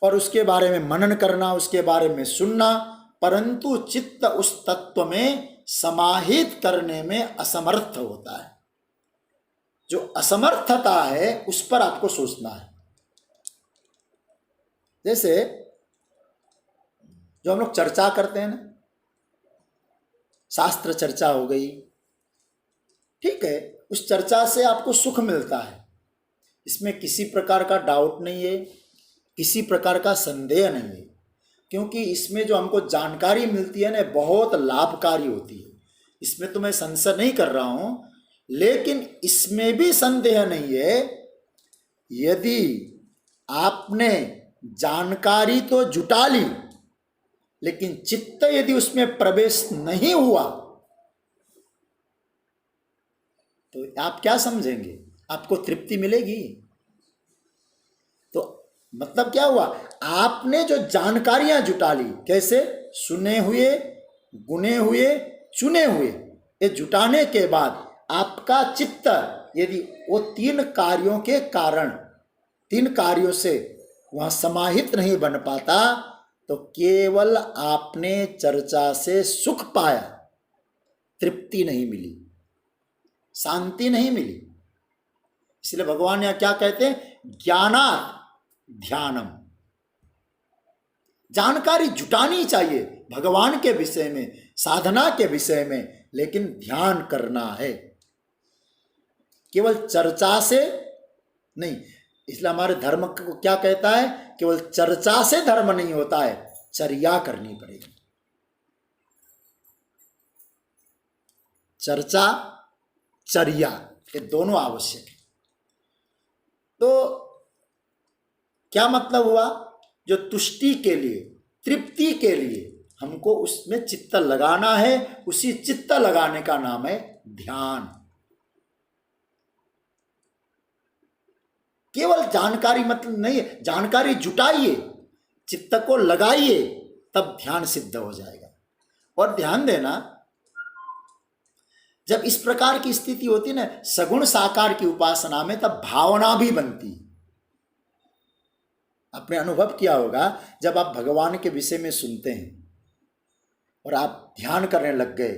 और उसके बारे में मनन करना, उसके बारे में सुनना, परंतु चित्त उस तत्व में समाहित करने में असमर्थ होता है। जो असमर्थता है उस पर आपको सोचना है। जैसे जो हम लोग चर्चा करते हैं ना, शास्त्र चर्चा हो गई, ठीक है, उस चर्चा से आपको सुख मिलता है, इसमें किसी प्रकार का डाउट नहीं है, किसी प्रकार का संदेह नहीं है, क्योंकि इसमें जो हमको जानकारी मिलती है ना बहुत लाभकारी होती है। इसमें तो मैं संशय नहीं कर रहा हूं, लेकिन इसमें भी संदेह नहीं है, यदि आपने जानकारी तो जुटा ली लेकिन चित्त यदि उसमें प्रवेश नहीं हुआ तो आप क्या समझेंगे, आपको तृप्ति मिलेगी? तो मतलब क्या हुआ, आपने जो जानकारियां जुटा ली, कैसे? सुने हुए, गुने हुए, चुने हुए, ये जुटाने के बाद आपका चित्त यदि वो तीन कार्यों के कारण, तीन कार्यों से वहां समाहित नहीं बन पाता तो केवल आपने चर्चा से सुख पाया, तृप्ति नहीं मिली, शांति नहीं मिली। इसलिए भगवान यहां क्या कहते हैं, ज्ञानात् ध्यानम। जानकारी जुटानी चाहिए भगवान के विषय में, साधना के विषय में, लेकिन ध्यान करना है, केवल चर्चा से नहीं। इसलिए हमारे धर्म को क्या कहता है, केवल चर्चा से धर्म नहीं होता है, चर्या करनी पड़ेगी। चर्चा, चर्या, ये दोनों आवश्यक है। तो क्या मतलब हुआ, जो तुष्टि के लिए, तृप्ति के लिए हमको उसमें चित्त लगाना है, उसी चित्त लगाने का नाम है ध्यान। केवल जानकारी मतलब नहीं है, जानकारी जुटाइए, चित्त को लगाइए, तब ध्यान सिद्ध हो जाएगा। और ध्यान देना, जब इस प्रकार की स्थिति होती है ना सगुण साकार की उपासना में, तब भावना भी बनती है। आपने अनुभव किया होगा, जब आप भगवान के विषय में सुनते हैं और आप ध्यान करने लग गए,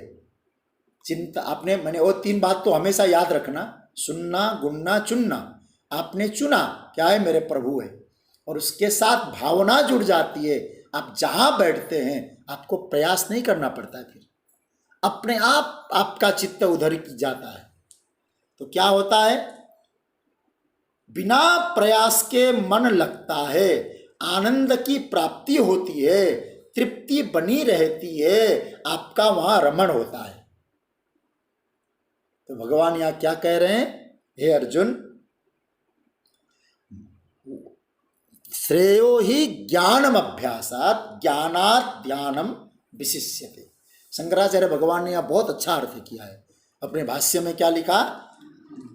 चिंता आपने, मैंने वो तीन बात तो हमेशा याद रखना, सुनना, गुनना, चुनना। आपने चुना क्या है, मेरे प्रभु है, और उसके साथ भावना जुड़ जाती है। आप जहां बैठते हैं आपको प्रयास नहीं करना पड़ता है, फिर अपने आप आपका चित्त उधर की जाता है। तो क्या होता है, बिना प्रयास के मन लगता है, आनंद की प्राप्ति होती है, तृप्ति बनी रहती है, आपका वहां रमण होता है। तो भगवान यहां क्या कह रहे हैं, हे अर्जुन, श्रेयो ही ज्ञानम अभ्यासात ज्ञानात् ध्यानम विशिष्यते। शंकराचार्य भगवान ने यह बहुत अच्छा अर्थ किया है। अपने भाष्य में क्या लिखा,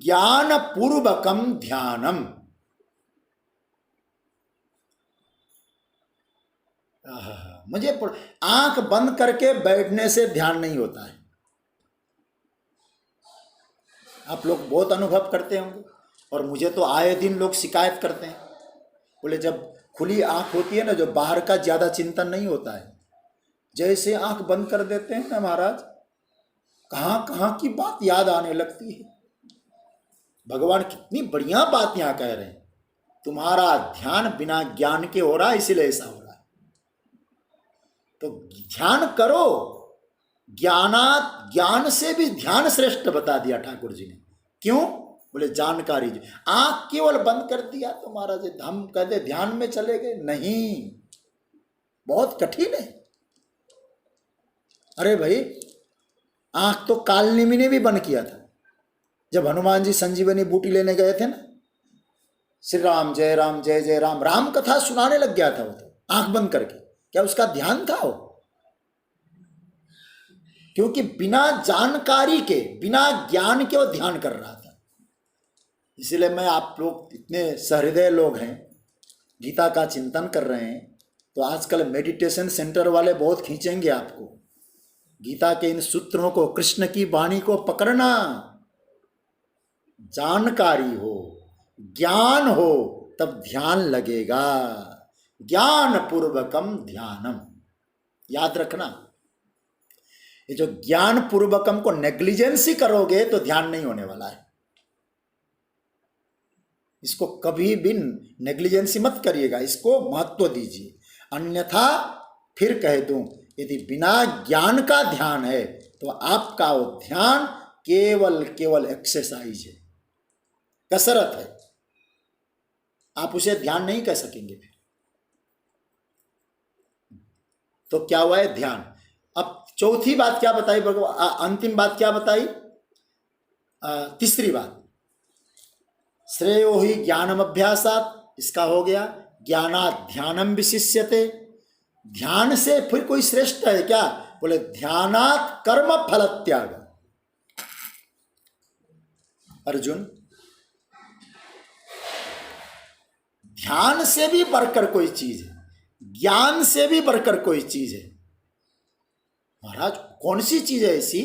ज्ञान पूर्वकम ध्यानम। मुझे आंख बंद करके बैठने से ध्यान नहीं होता है। आप लोग बहुत अनुभव करते होंगे, और मुझे तो आए दिन लोग शिकायत करते हैं, बोले जब खुली आंख होती है ना, जो बाहर का ज्यादा चिंतन नहीं होता है, जैसे आंख बंद कर देते हैं ना महाराज, कहाँ कहाँ की बात याद आने लगती है। भगवान कितनी बढ़िया बात यहाँ कह रहे हैं, तुम्हारा ध्यान बिना ज्ञान के हो रहा है, इसीलिए ऐसा हो रहा है। तो ध्यान करो, ज्ञान से भी ध्यान श्रेष्ठ बता दिया ठाकुर जी ने। क्यों? बोले जानकारी। आंख केवल बंद कर दिया तो महाराज हम कहते ध्यान में चले गए, नहीं, बहुत कठिन है। अरे भाई, आंख तो कालनेमी ने भी बंद किया था, जब हनुमान जी संजीवनी बूटी लेने गए थे ना, श्री राम जय राम जय जय राम, राम कथा सुनाने लग गया था वो तो आंख बंद करके। क्या उसका ध्यान था वो? क्योंकि बिना जानकारी के, बिना ज्ञान के वो ध्यान कर रहा था। इसलिए मैं, आप लोग इतने सहृदय लोग हैं, गीता का चिंतन कर रहे हैं, तो आजकल मेडिटेशन सेंटर वाले बहुत खींचेंगे आपको। गीता के इन सूत्रों को, कृष्ण की वाणी को पकड़ना, जानकारी हो, ज्ञान हो, तब ध्यान लगेगा। ज्ञान पूर्वकम ध्यानम, याद रखना। ये जो ज्ञान पूर्वकम को नेग्लिजेंसी करोगे तो ध्यान नहीं होने वाला है। इसको कभी भी नेग्लिजेंसी मत करिएगा, इसको महत्व दीजिए। अन्यथा फिर कह दूं, यदि बिना ज्ञान का ध्यान है तो आपका वो ध्यान केवल केवल एक्सरसाइज है, कसरत है, आप उसे ध्यान नहीं कह सकेंगे। तो क्या हुआ है? ध्यान। अब चौथी बात क्या बताई भगवान, अंतिम बात क्या बताई? तीसरी बात, श्रेयो ही ज्ञानम अभ्यासात, इसका हो गया। ज्ञानात् ध्यानम विशिष्यते, ध्यान से फिर कोई श्रेष्ठ है क्या? बोले ध्यानात् कर्म फल त्याग। अर्जुन, ध्यान से भी बढ़कर कोई चीज है, ज्ञान से भी बढ़कर कोई चीज है। महाराज कौन सी चीज है ऐसी?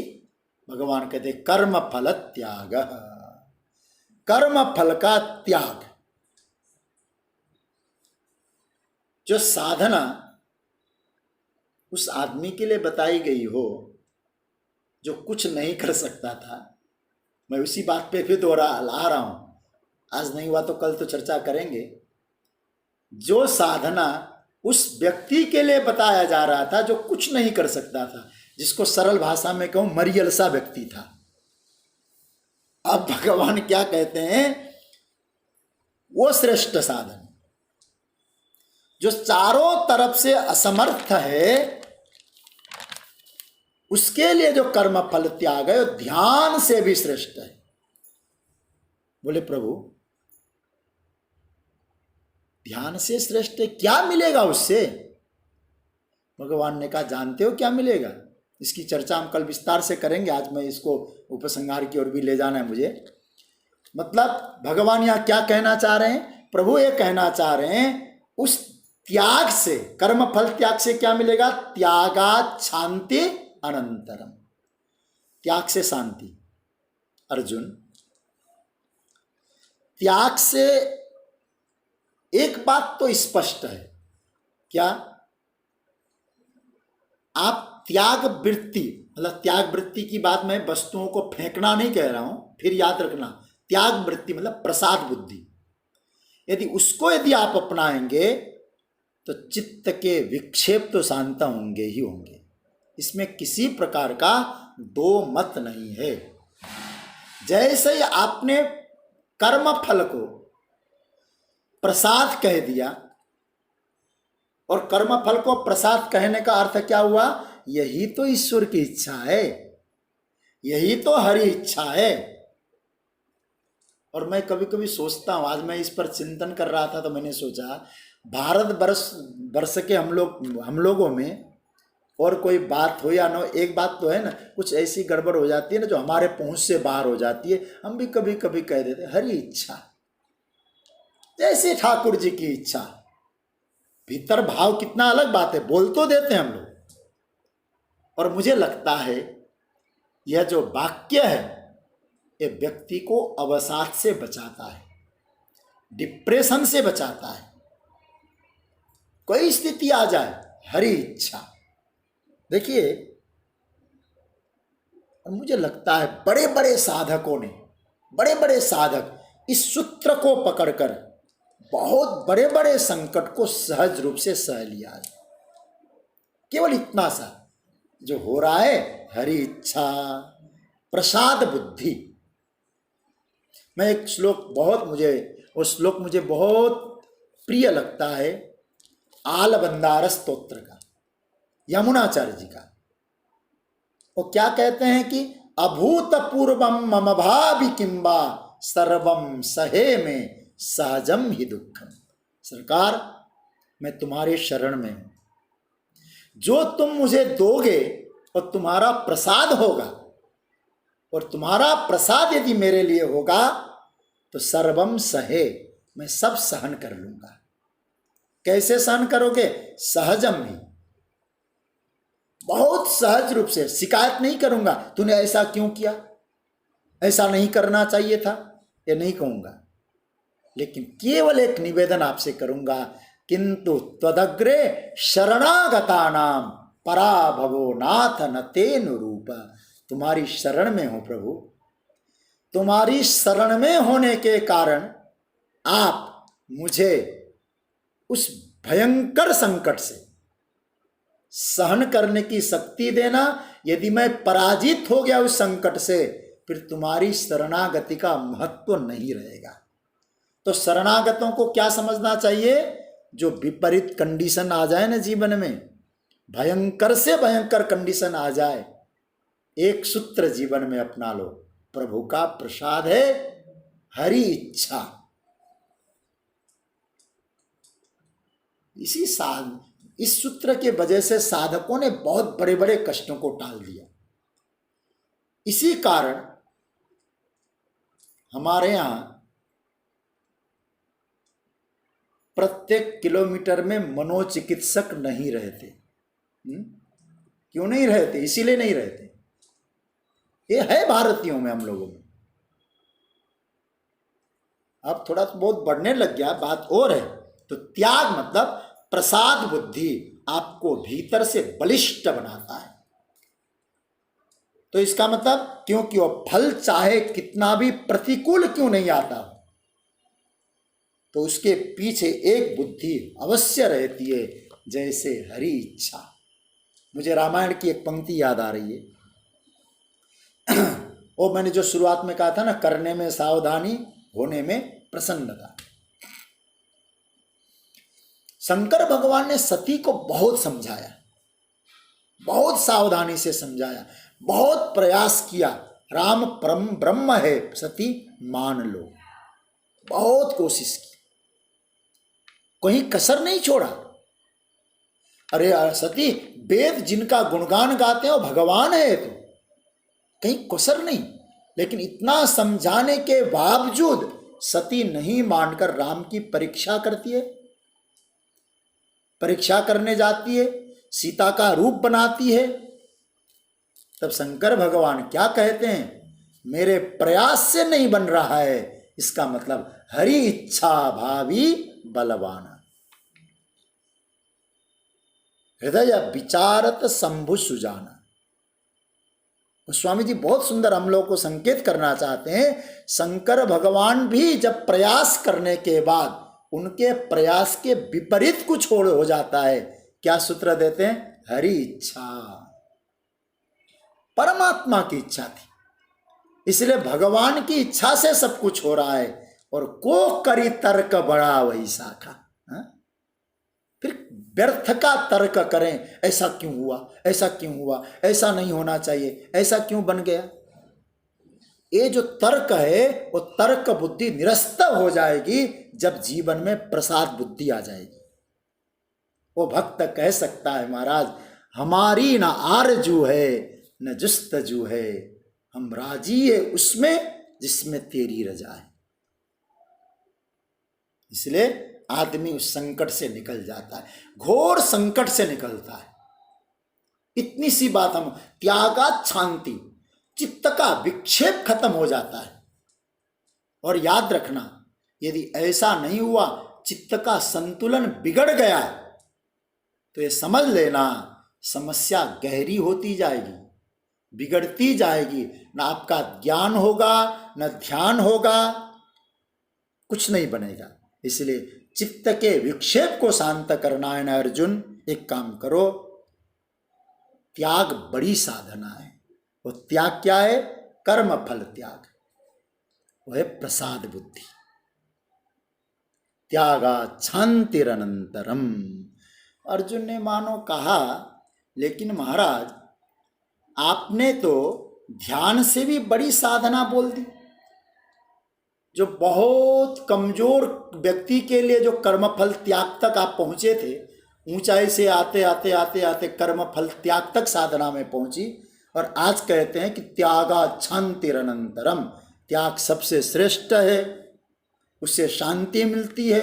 भगवान कहते कर्म फल त्याग, कर्म फल का त्याग। जो साधना उस आदमी के लिए बताई गई हो जो कुछ नहीं कर सकता था, मैं उसी बात पे फिर दोहरा ला रहा हूं, आज नहीं हुआ तो कल तो चर्चा करेंगे। जो साधना उस व्यक्ति के लिए बताया जा रहा था जो कुछ नहीं कर सकता था, जिसको सरल भाषा में कहूं मरियल सा व्यक्ति था। अब भगवान क्या कहते हैं? वो श्रेष्ठ साधन जो चारों तरफ से असमर्थ है, उसके लिए जो कर्म फल त्याग है वो ध्यान से भी श्रेष्ठ है। बोले प्रभु ध्यान से श्रेष्ठ है, क्या मिलेगा उससे? भगवान ने कहा जानते हो क्या मिलेगा? इसकी चर्चा हम कल विस्तार से करेंगे, आज मैं इसको उपसंहार की ओर भी ले जाना है मुझे। मतलब भगवान यहां क्या कहना चाह रहे हैं? प्रभु ये कहना चाह रहे हैं उस त्याग से, कर्म फल त्याग से क्या मिलेगा? त्यागात् शांति अनंतरम, त्याग से शांति। अर्जुन, त्याग से एक बात तो स्पष्ट है, क्या? आप त्याग वृत्ति, मतलब त्याग वृत्ति की बात मैं वस्तुओं को फेंकना नहीं कह रहा हूं, फिर याद रखना, त्याग वृत्ति मतलब प्रसाद बुद्धि। यदि उसको यदि आप अपनाएंगे तो चित्त के विक्षेप तो शांत होंगे ही होंगे, इसमें किसी प्रकार का दो मत नहीं है। जैसे ही आपने कर्म फल को प्रसाद कह दिया, और कर्म फल को प्रसाद कहने का अर्थ क्या हुआ? यही तो ईश्वर की इच्छा है, यही तो हरि इच्छा है। और मैं कभी कभी सोचता हूं, आज मैं इस पर चिंतन कर रहा था तो मैंने सोचा भारत वर्ष के हम लोगों में और कोई बात हो या ना, एक बात तो है ना, कुछ ऐसी गड़बड़ हो जाती है ना जो हमारे पहुंच से बाहर हो जाती है, हम भी कभी कभी कह देते हरि इच्छा, जैसे ठाकुर जी की इच्छा। भीतर भाव कितना अलग बात है, बोल तो देते हैं हम लोग। और मुझे लगता है यह जो वाक्य है ये व्यक्ति को अवसाद से बचाता है, डिप्रेशन से बचाता है। कोई स्थिति आ जाए, हरि इच्छा। देखिए, मुझे लगता है बड़े बड़े साधकों ने, बड़े बड़े साधक इस सूत्र को पकड़कर बहुत बड़े बड़े संकट को सहज रूप से सह लिया है। केवल इतना सा जो हो रहा है, हरि इच्छा, प्रसाद बुद्धि। मैं एक श्लोक वो श्लोक मुझे बहुत प्रिय लगता है, आलबंदार स्तोत्र का, यमुनाचार्य जी का। वो क्या कहते हैं कि अभूतपूर्वम मम भावि किंबा सर्वम सहे में सहजम ही दुखम। सरकार, मैं तुम्हारे शरण में हूं, जो तुम मुझे दोगे और तुम्हारा प्रसाद होगा, और तुम्हारा प्रसाद यदि मेरे लिए होगा तो सर्वम सहे, मैं सब सहन कर लूंगा। कैसे सहन करोगे? सहजम ही, बहुत सहज रूप से, शिकायत नहीं करूंगा तूने ऐसा क्यों किया, ऐसा नहीं करना चाहिए था, ये नहीं कहूँगा, लेकिन केवल एक निवेदन आपसे करूँगा, किंतु त्वदग्रे शरणागतानाम पराभवो नाथ न तेन रूप। तुम्हारी शरण में हो प्रभु, तुम्हारी शरण में होने के कारण आप मुझे उस भयंकर संकट से सहन करने की शक्ति देना। यदि मैं पराजित हो गया उस संकट से, फिर तुम्हारी शरणागति का महत्व नहीं रहेगा। तो शरणागतों को क्या समझना चाहिए? जो विपरीत कंडीशन आ जाए ना जीवन में, भयंकर से भयंकर कंडीशन आ जाए, एक सूत्र जीवन में अपना लो, प्रभु का प्रसाद है हरि इच्छा। इस सूत्र के वजह से साधकों ने बहुत बड़े बड़े कष्टों को टाल दिया। इसी कारण हमारे यहाँ प्रत्येक किलोमीटर में मनोचिकित्सक नहीं रहते। क्यों नहीं रहते? इसीलिए नहीं रहते, ये है भारतीयों में, हम लोगों में। अब थोड़ा बहुत बढ़ने लग गया, बात और है। तो त्याग मतलब प्रसाद बुद्धि आपको भीतर से बलिष्ठ बनाता है। तो इसका मतलब, क्योंकि वो फल चाहे कितना भी प्रतिकूल क्यों नहीं आता, तो उसके पीछे एक बुद्धि अवश्य रहती है, जैसे हरि इच्छा। मुझे रामायण की एक पंक्ति याद आ रही है। वो मैंने जो शुरुआत में कहा था ना, करने में सावधानी, होने में प्रसन्नता। शंकर भगवान ने सती को बहुत समझाया, बहुत सावधानी से समझाया, बहुत प्रयास किया। राम परम ब्रह्म है, सती मान लो। बहुत कोशिश की, कहीं कसर नहीं छोड़ा। अरे सती, वेद जिनका गुणगान गाते हैं वो भगवान है, तो कहीं कसर नहीं। लेकिन इतना समझाने के बावजूद सती नहीं मानकर राम की परीक्षा करती है, परीक्षा करने जाती है, सीता का रूप बनाती है। तब शंकर भगवान क्या कहते हैं? मेरे प्रयास से नहीं बन रहा है, इसका मतलब हरि इच्छा भावी बलवान। हृदय विचारत शंभु सुजाना। स्वामी जी बहुत सुंदर हम लोग को संकेत करना चाहते हैं। शंकर भगवान भी जब प्रयास करने के बाद उनके प्रयास के विपरीत कुछ हो जाता है, क्या सूत्र देते हैं? हरि इच्छा। परमात्मा की इच्छा थी, इसलिए भगवान की इच्छा से सब कुछ हो रहा है। और को करी तर्क बड़ा वही शाखा। फिर व्यर्थ का तर्क करें, ऐसा क्यों हुआ, ऐसा क्यों हुआ, ऐसा नहीं होना चाहिए, ऐसा क्यों बन गया। ये जो तर्क है वो तर्क बुद्धि निरस्त हो जाएगी जब जीवन में प्रसाद बुद्धि आ जाएगी। वो भक्त कह सकता है, महाराज हमारी ना आरजू है न जुस्तजू है, हम राजी है उसमें जिसमें तेरी रजा है। इसलिए आदमी उस संकट से निकल जाता है, घोर संकट से निकलता है। इतनी सी बात हम, त्यागात शांति, चित्त का विक्षेप खत्म हो जाता है। और याद रखना, यदि ऐसा नहीं हुआ, चित्त का संतुलन बिगड़ गया, तो ये समझ लेना समस्या गहरी होती जाएगी, बिगड़ती जाएगी। ना आपका ज्ञान होगा, न ध्यान होगा, कुछ नहीं बनेगा। इसलिए चित्त के विक्षेप को शांत करना है ना अर्जुन, एक काम करो, त्याग बड़ी साधना है। वो त्याग क्या है? कर्म फल त्याग, वो है प्रसाद बुद्धि। त्यागा शांतिरनंतरम। अर्जुन ने मानो कहा, लेकिन महाराज आपने तो ध्यान से भी बड़ी साधना बोल दी। जो बहुत कमजोर व्यक्ति के लिए जो कर्मफल त्याग तक आप पहुंचे थे, ऊंचाई से आते आते आते आते कर्मफल त्याग तक साधना में पहुंची, और आज कहते हैं कि त्यागा शांतिरनंतरम, त्याग सबसे श्रेष्ठ है, उससे शांति मिलती है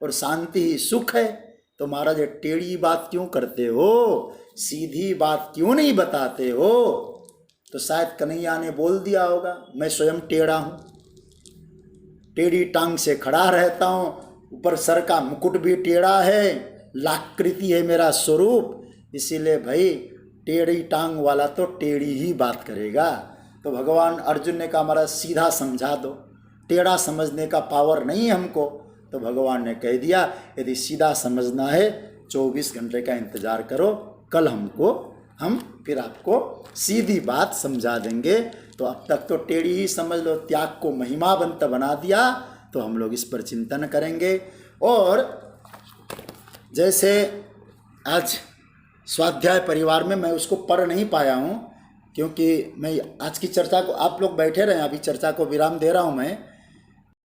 और शांति ही सुख है। तो महाराज ये टेढ़ी बात क्यों करते हो, सीधी बात क्यों नहीं बताते हो? तो शायद कन्हैया ने बोल दिया होगा, मैं स्वयं टेढ़ा हूं। टेढ़ी टांग से खड़ा रहता हूँ, ऊपर सर का मुकुट भी टेढ़ा है, लाकृति है मेरा स्वरूप, इसीलिए भाई टेढ़ी टांग वाला तो टेढ़ी ही बात करेगा। तो भगवान अर्जुन ने कहा महाराज सीधा समझा दो, टेढ़ा समझने का पावर नहीं है हमको। तो भगवान ने कह दिया यदि सीधा समझना है 24 घंटे का इंतज़ार करो, कल हम फिर आपको सीधी बात समझा देंगे। तो अब तक तो टेढ़ी ही समझ लो, त्याग को महिमावंत बना दिया। तो हम लोग इस पर चिंतन करेंगे। और जैसे आज स्वाध्याय परिवार में मैं उसको पढ़ नहीं पाया हूँ, क्योंकि मैं आज की चर्चा को, आप लोग बैठे रहे, अभी चर्चा को विराम दे रहा हूँ मैं,